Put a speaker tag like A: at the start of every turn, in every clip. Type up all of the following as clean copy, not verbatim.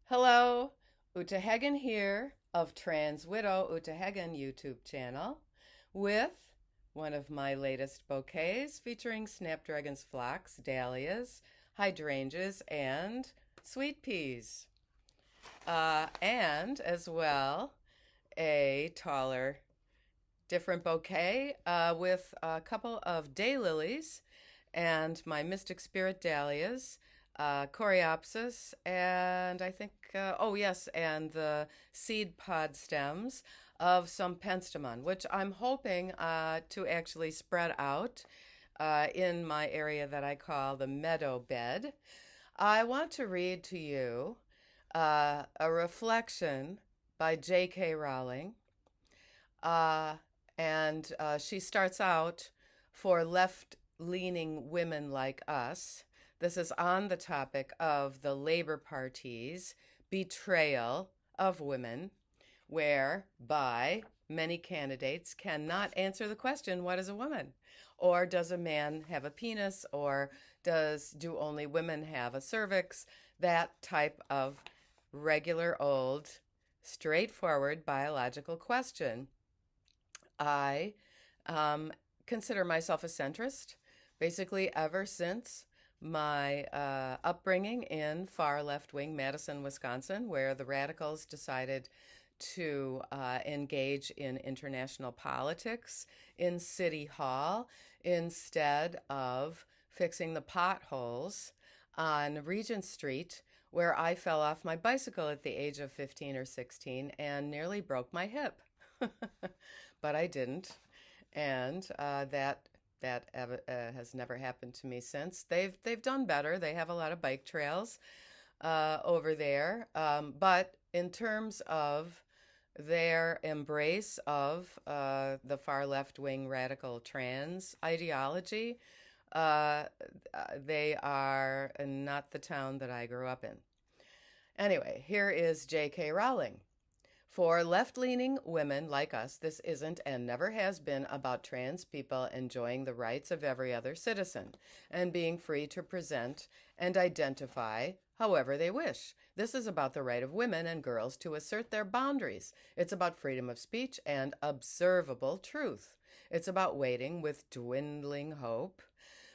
A: Hello, Uta Hagen here of Trans Widow Uta Hagen YouTube channel with one of my latest bouquets featuring snapdragons, phlox, dahlias, hydrangeas, and sweet peas. And as well, a taller, different bouquet with a couple of daylilies and my mystic spirit dahlias, coreopsis, and I think, oh yes, and the seed pod stems of some penstemon, which I'm hoping to actually spread out in my area that I call the meadow bed. I want to read to you a reflection by JK Rowling. Uh, and she starts out for left leaning women like us. This is on the topic of the Labor Party's betrayal of women, whereby many candidates cannot answer the question, what is a woman? Or does a man have a penis? Or do only women have a cervix? That type of regular old, straightforward biological question. I consider myself a centrist, basically ever since my upbringing in far left wing Madison, Wisconsin, where the radicals decided to engage in international politics in City Hall instead of fixing the potholes on Regent Street, where I fell off my bicycle at the age of 15 or 16 and nearly broke my hip. But I didn't, and that has never happened to me since. They've done better. They have a lot of bike trails over there, but in terms of their embrace of the far left wing radical trans ideology, uh, they are not the town that I grew up in. Anyway, here is J.K. Rowling. For left leaning women like us, this isn't and never has been about trans people enjoying the rights of every other citizen and being free to present and identify however they wish. This is about the right of women and girls to assert their boundaries. It's about freedom of speech and observable truth. It's about waiting with dwindling hope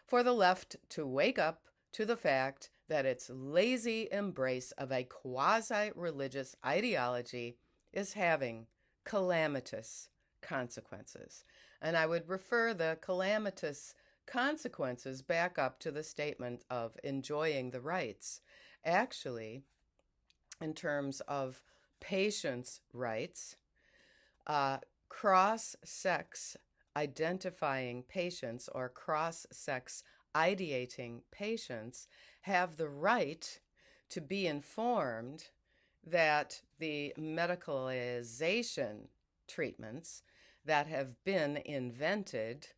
A: for the left to wake up to the fact that its lazy embrace of a quasi religious ideology is having calamitous consequences. And I would refer the calamitous consequences back up to the statement of enjoying the rights. Actually, in terms of patients' rights, cross sex identifying patients or cross sex ideating patients have the right to be informed that the medicalization treatments that have been invented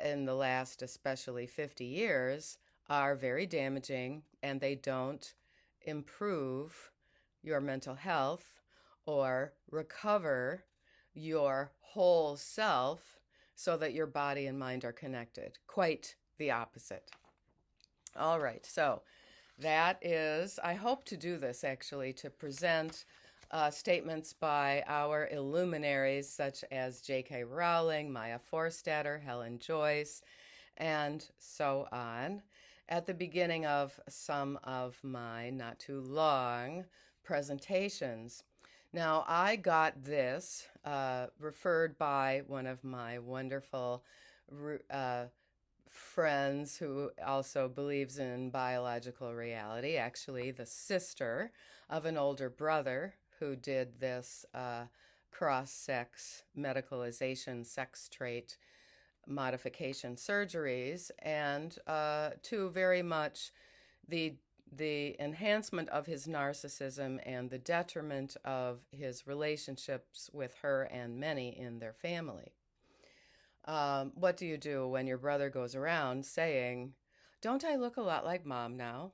A: in the last especially 50 years are very damaging, and they don't improve your mental health or recover your whole self so that your body and mind are connected. Quite the opposite. All right, so that is, I hope to do this actually, to present statements by our illuminaries such as J.K. Rowling, Maya Forstater, Helen Joyce, and so on, at the beginning of some of my not too long presentations. Now, I got this referred by one of my wonderful friends who also believes in biological reality, actually the sister of an older brother who did this cross-sex medicalization sex trait modification surgeries, and to very much the enhancement of his narcissism and the detriment of his relationships with her and many in their family. What do you do when your brother goes around saying, "Don't I look a lot like mom now?"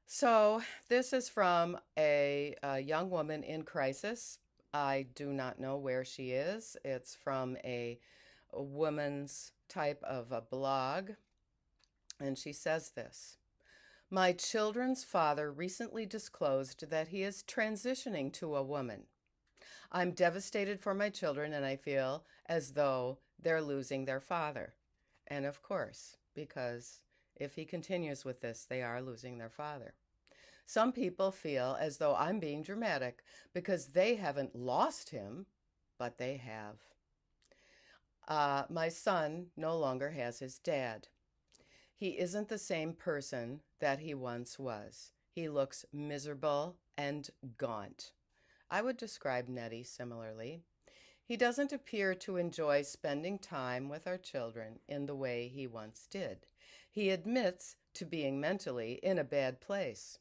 A: So, this is from a young woman in crisis. I do not know where she is. It's from a woman's type of a blog. And she says this: My children's father recently disclosed that he is transitioning to a woman. I'm devastated for my children and I feel as though they're losing their father. And of course, because if he continues with this, they are losing their father. Some people feel as though I'm being dramatic because they haven't lost him, but they have. My son no longer has his dad. He isn't the same person that he once was. He looks miserable and gaunt. I would describe Nettie similarly. He doesn't appear to enjoy spending time with our children in the way he once did. He admits to being mentally in a bad place.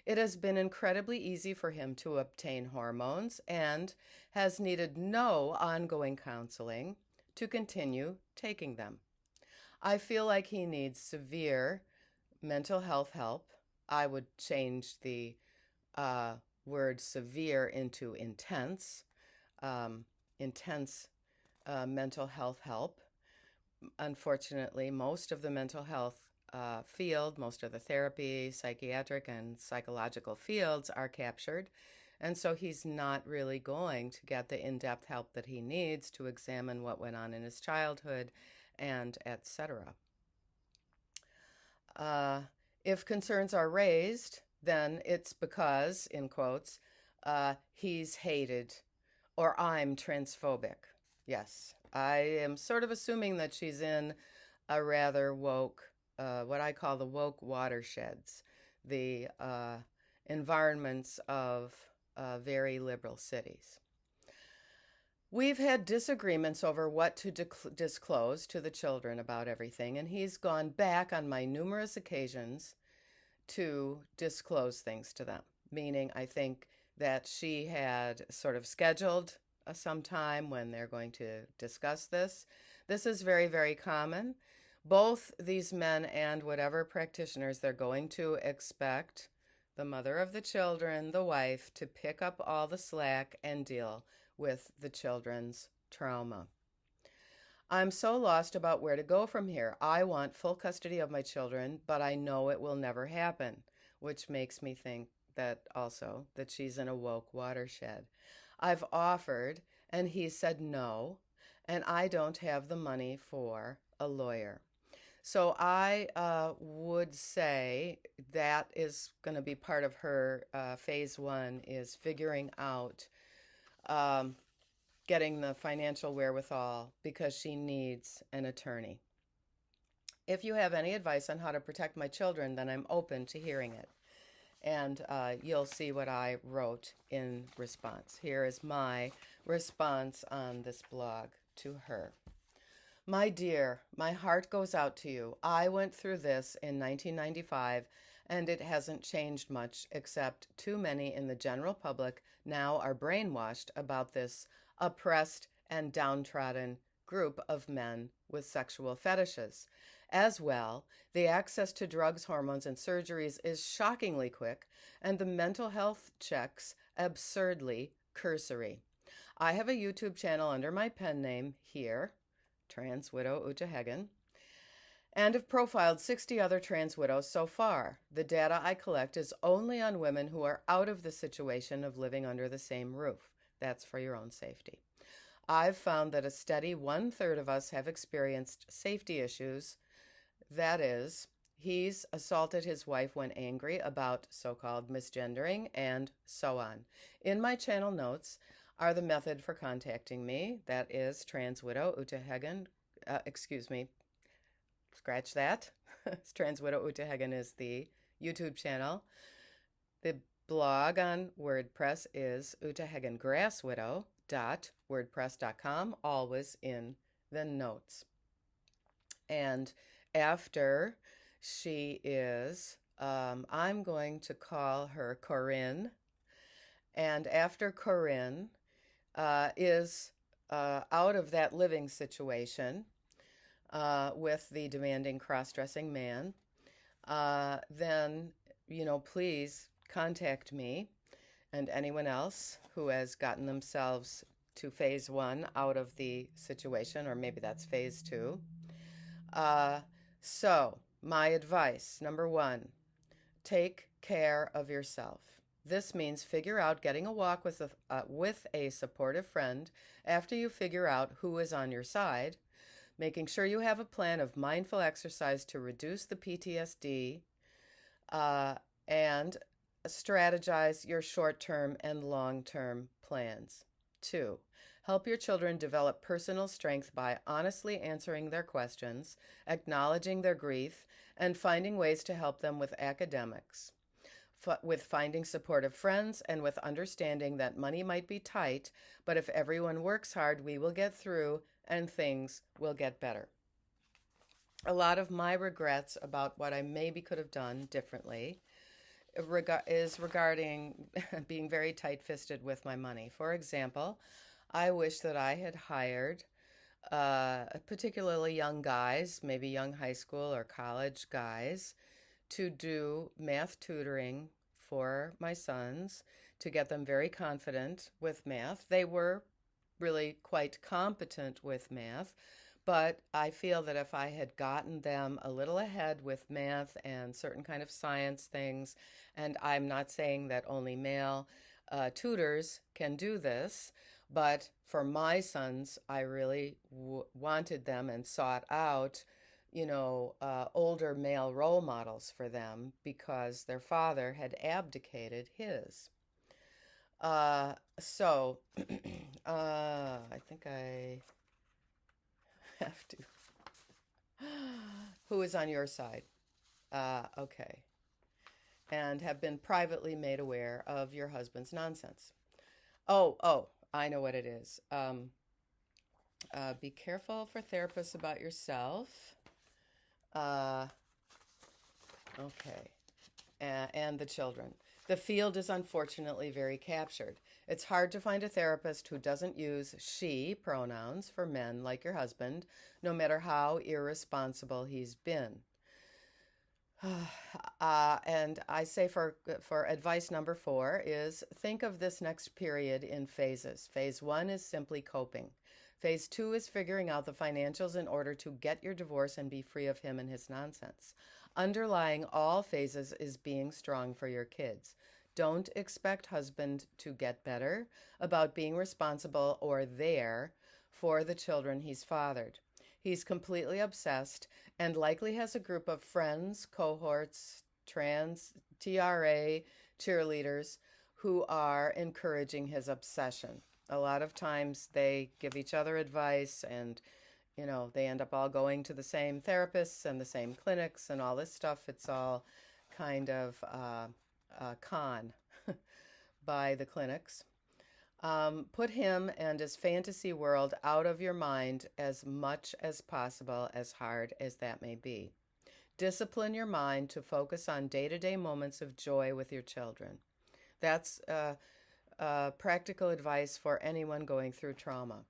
A: It has been incredibly easy for him to obtain hormones and has needed no ongoing counseling to continue taking them. I feel like he needs severe mental health help. I would change the word severe into intense, intense mental health help. Unfortunately, most of the mental health field, most of the therapy, psychiatric and psychological fields are captured. And so he's not really going to get the in-depth help that he needs to examine what went on in his childhood and etc. If concerns are raised, then it's because, in quotes, he's hated or I'm transphobic. Yes, I am sort of assuming that she's in a rather woke, what I call the woke watersheds, the environments of very liberal cities. We've had disagreements over what to disclose to the children about everything, and he's gone back on my numerous occasions to disclose things to them, meaning I think that she had sort of scheduled some time when they're going to discuss this. This is very, very common. Both these men and whatever practitioners, they're going to expect the mother of the children, the wife, to pick up all the slack and deal with the children's trauma. I'm so lost about where to go from here. I want full custody of my children, but I know it will never happen, which makes me think that also that she's in a woke watershed. I've offered, and he said no, and I don't have the money for a lawyer. So I would say that is going to be part of her phase one, is figuring out getting the financial wherewithal because she needs an attorney. If you have any advice on how to protect my children, then I'm open to hearing it. And you'll see what I wrote in response. Here is my response on this blog to her. My dear, my heart goes out to you. I went through this in 1995, and it hasn't changed much, except too many in the general public now are brainwashed about this oppressed and downtrodden group of men with sexual fetishes. As well, the access to drugs, hormones, and surgeries is shockingly quick, and the mental health checks absurdly cursory. I have a YouTube channel under my pen name here, Trans Widow Uta Hagen, and have profiled 60 other trans widows so far. The data I collect is only on women who are out of the situation of living under the same roof. That's for your own safety. I've found that a steady 1/3 of us have experienced safety issues. That is, he's assaulted his wife when angry about so-called misgendering and so on. In my channel notes are the method for contacting me. That is Trans Widow Uta Hagen. Scratch that. Trans Widow Uta Hagen is the YouTube channel. The blog on WordPress is utahagengrasswidow.wordpress.com, always in the notes. And after she is, I'm going to call her Corinne. And after Corinne is out of that living situation with the demanding cross-dressing man, then, please contact me and anyone else who has gotten themselves to phase one out of the situation, or maybe that's phase two. So my advice, number one, Take care of yourself. This means figure out getting a walk with a supportive friend after you figure out who is on your side, making sure you have a plan of mindful exercise to reduce the PTSD, uh, and strategize your short term and long term plans. Two, help your children develop personal strength by honestly answering their questions, acknowledging their grief, and finding ways to help them with academics, with finding supportive friends, and with understanding that money might be tight, but if everyone works hard, we will get through and things will get better. A lot of my regrets about what I maybe could have done differently is regarding being very tight fisted with my money. For example, I wish that I had hired particularly young guys, maybe young high school or college guys, to do math tutoring for my sons to get them very confident with math. They were really quite competent with math, but I feel that if I had gotten them a little ahead with math and certain kind of science things, and I'm not saying that only male tutors can do this, but for my sons, I really wanted them and sought out, older male role models for them because their father had abdicated his. So, I think I have to. Who is on your side? Okay. And have been privately made aware of your husband's nonsense. Oh, I know what it is. Be careful for therapists about yourself. Okay. And the children. The field is unfortunately very captured. It's hard to find a therapist who doesn't use she pronouns for men like your husband, no matter how irresponsible he's been. And I say for advice number 4 is think of this next period in phases. Phase 1 is simply coping. Phase 2 is figuring out the financials in order to get your divorce and be free of him and his nonsense. Underlying all phases is being strong for your kids. Don't expect husband to get better about being responsible or there for the children he's fathered. He's completely obsessed and likely has a group of friends, cohorts, TRA, cheerleaders who are encouraging his obsession. A lot of times they give each other advice and, they end up all going to the same therapists and the same clinics and all this stuff. It's all kind of con by the clinics. Put him and his fantasy world out of your mind as much as possible, as hard as that may be. Discipline your mind to focus on day-to-day moments of joy with your children. That's practical advice for anyone going through trauma.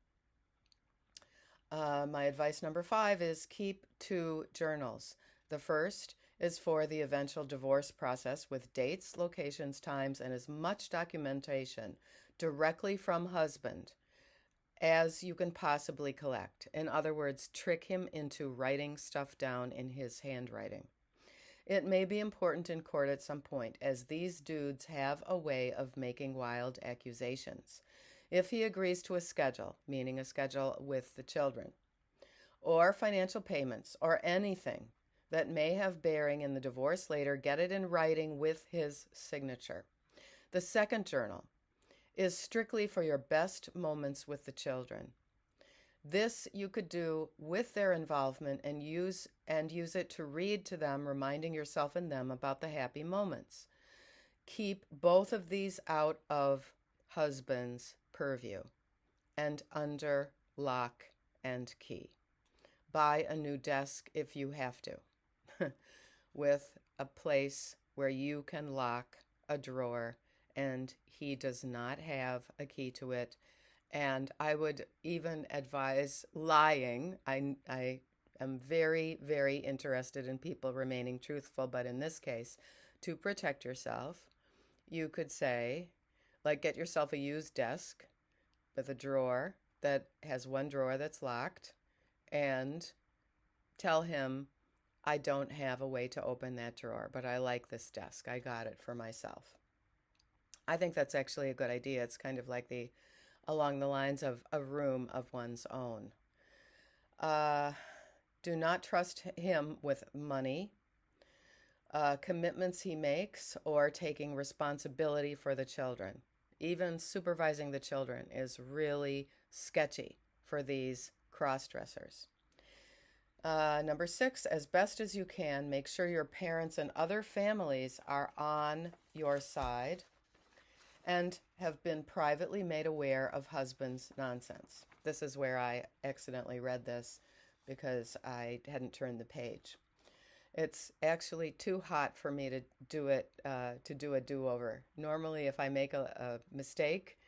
A: My advice number 5 is keep 2 journals. The first is for the eventual divorce process with dates, locations, times, and as much documentation directly from husband as you can possibly collect. In other words, trick him into writing stuff down in his handwriting. It may be important in court at some point, as these dudes have a way of making wild accusations. If he agrees to a schedule, meaning a schedule with the children, or financial payments, or anything that may have bearing in the divorce later, get it in writing with his signature. The second journal is strictly for your best moments with the children. This you could do with their involvement and use it to read to them, reminding yourself and them about the happy moments. Keep both of these out of husband's purview and under lock and key. Buy a new desk if you have to, with a place where you can lock a drawer and he does not have a key to it. And I would even advise lying. I am very, very interested in people remaining truthful, but in this case, to protect yourself, you could say, get yourself a used desk with a drawer that has one drawer that's locked, and tell him I don't have a way to open that drawer, but I like this desk. I got it for myself. I think that's actually a good idea. It's kind of like along the lines of a room of one's own. Uh, do not trust him with money, commitments he makes, or taking responsibility for the children. Even supervising the children is really sketchy for these cross dressers. Number 6, as best as you can, make sure your parents and other families are on your side and have been privately made aware of husband's nonsense. This is where I accidentally read this because I hadn't turned the page. It's actually too hot for me to do a do-over. Normally, if I make a mistake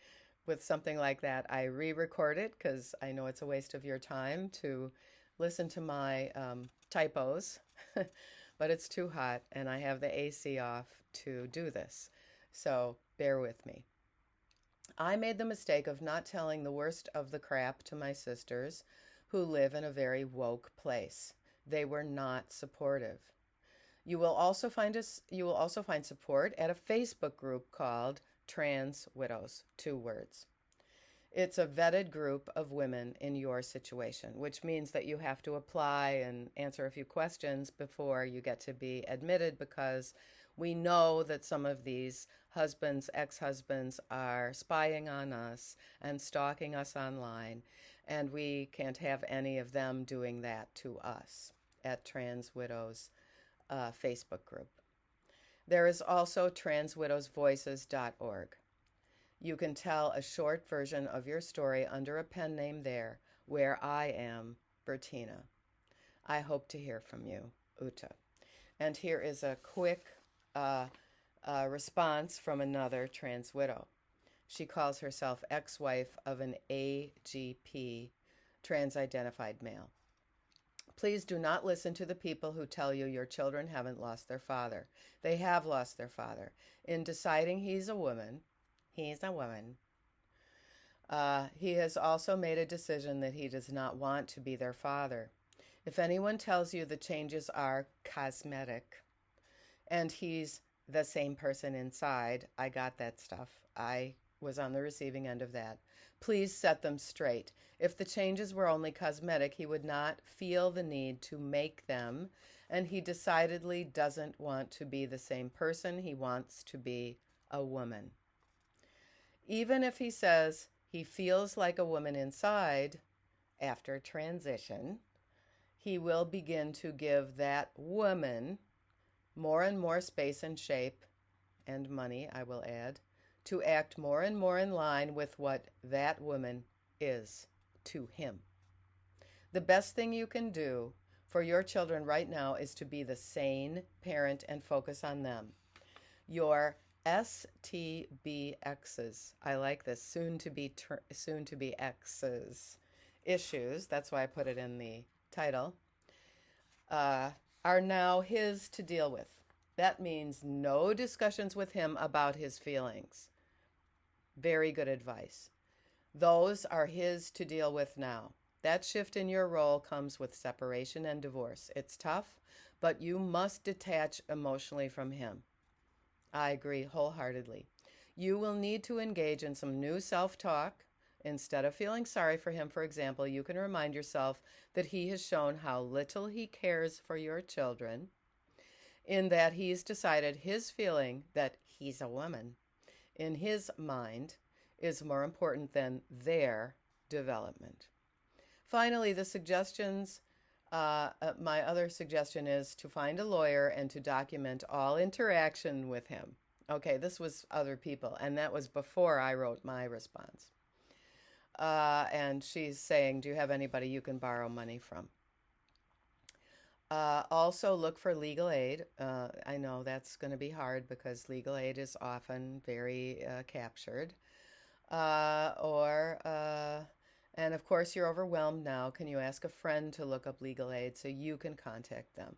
A: with something like that, I re-record it because I know it's a waste of your time to listen to my typos. But it's too hot, and I have the AC off to do this. So bear with me. I made the mistake of not telling the worst of the crap to my sisters who live in a very woke place. They were not supportive. You will also find support at a Facebook group called Trans Widows, 2 words. It's a vetted group of women in your situation, which means that you have to apply and answer a few questions before you get to be admitted, because we know that some of these husbands, ex-husbands, are spying on us and stalking us online, and we can't have any of them doing that to us at Trans Widows Facebook group. There is also transwidowsvoices.org. You can tell a short version of your story under a pen name there, where I am Bertina. I hope to hear from you, Uta. And here is a quick response from another trans widow. She calls herself ex-wife of an AGP, trans-identified male. Please do not listen to the people who tell you your children haven't lost their father. They have lost their father. In deciding he's a woman, he has also made a decision that he does not want to be their father. If anyone tells you the changes are cosmetic and he's the same person inside, I got that stuff. I was on the receiving end of that. Please set them straight. If the changes were only cosmetic, he would not feel the need to make them, and he decidedly doesn't want to be the same person. He wants to be a woman. Even if he says he feels like a woman inside after transition, he will begin to give that woman more and more space and shape, and money, I will add, to act more and more in line with what that woman is to him. The best thing you can do for your children right now is to be the sane parent and focus on them. Your STBXs, I like this, soon to be X's issues, that's why I put it in the title, are now his to deal with. That means no discussions with him about his feelings. Very good advice. Those are his to deal with now. That shift in your role comes with separation and divorce. It's tough, but you must detach emotionally from him. I agree wholeheartedly. You will need to engage in some new self-talk. Instead of feeling sorry for him, for example, you can remind yourself that he has shown how little he cares for your children, in that he's decided his feeling that he's a woman, in his mind, is more important than their development. Finally, the suggestions, my other suggestion is to find a lawyer and to document all interaction with him. Okay, this was other people, and that was before I wrote my response. And she's saying, do you have anybody you can borrow money from? Also look for legal aid. I know that's going to be hard because legal aid is often very captured. And of course you're overwhelmed now. Can you ask a friend to look up legal aid so you can contact them?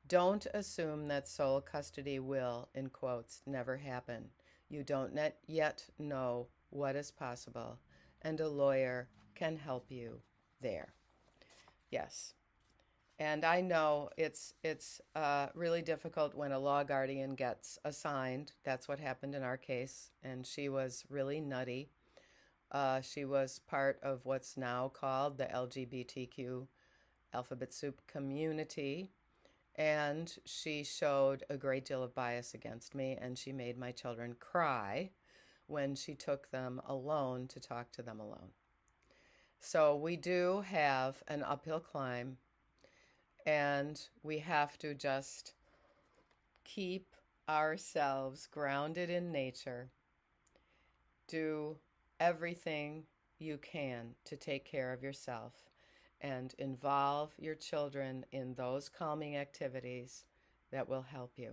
A: Don't assume that sole custody will, in quotes, never happen. You don't yet know what is possible, and a lawyer can help you there. Yes. And I know it's really difficult when a law guardian gets assigned. That's what happened in our case, and she was really nutty. She was part of what's now called the LGBTQ alphabet soup community, and she showed a great deal of bias against me, and she made my children cry when she took them alone to talk to them alone. So we do have an uphill climb, and we have to just keep ourselves grounded in nature. Do everything you can to take care of yourself and involve your children in those calming activities that will help you.